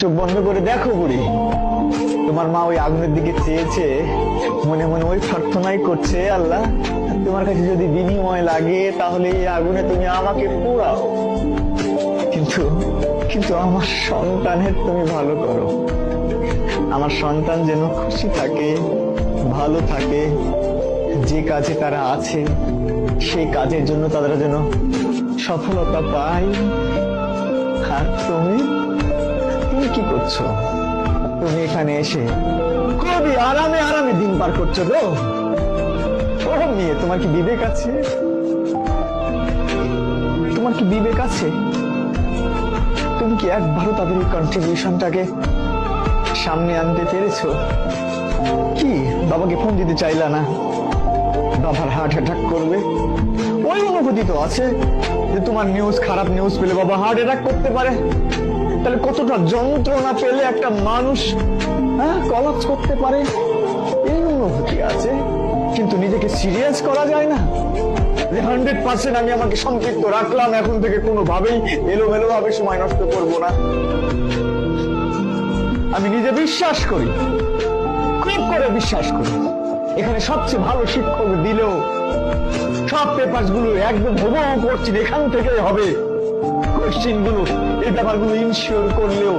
চোখ বন্ধ করে দেখো বুড়ি, তোমার মা ওই আগুনের দিকে চেয়েছে, মনে মনে ওই প্রার্থনাই করছে, আল্লাহ তোমার কাছে যদি বিনিময় লাগে তাহলে এই আগুনে তুমি আমাকে পোড়াও, কিন্তু কিন্তু আমার সন্তানের তুমি ভালো করো। আমার সন্তান যেন খুশি থাকে, ভালো থাকে, যে কাজে তারা আছে সেই কাজের জন্য তারা যেন সফলতা পায়। আর তুমি তুমি কি করছো? তুমি এখানে এসে খুবই আরামে আরামে দিন পার করছো তো? ও মেয়ে, তোমার কি বিবেক আছে? তোমার কি বিবেক আছে? তুমি কি একবারও তাদের এই কন্ট্রিবিউশনটাকে সামনে আনতে পেরেছো? কি বাবাকে ফোন দিতে চাইলা না? বাবার হার্ট অ্যাটাক করবে, ওই অনুভূতি তো আছে যে তোমার নিউজ, খারাপ নিউজ পেলে বাবা হার্ট অ্যাটাক করতে পারে। তাহলে কতটা যন্ত্রণা পেলে একটা মানুষ কলাপস করতে পারে, এই অনুভূতি আছে। কিন্তু নিজেকে সিরিয়াস করা যায় না যে 100% আমি আমাকে সম্পৃক্ত রাখলাম, এখন থেকে কোনোভাবেই এলোমেলো ভাবে সময় নষ্ট করব না। আমি নিজে বিশ্বাস করি, খুব করে বিশ্বাস করি, এখানে সবচেয়ে ভালো শিক্ষক দিলেও সব পেপার গুলো একদম হুবহু করছি, এখান থেকে হবে কোশ্চেন গুলো, এই ব্যাপারগুলো ইনশিওর করলেও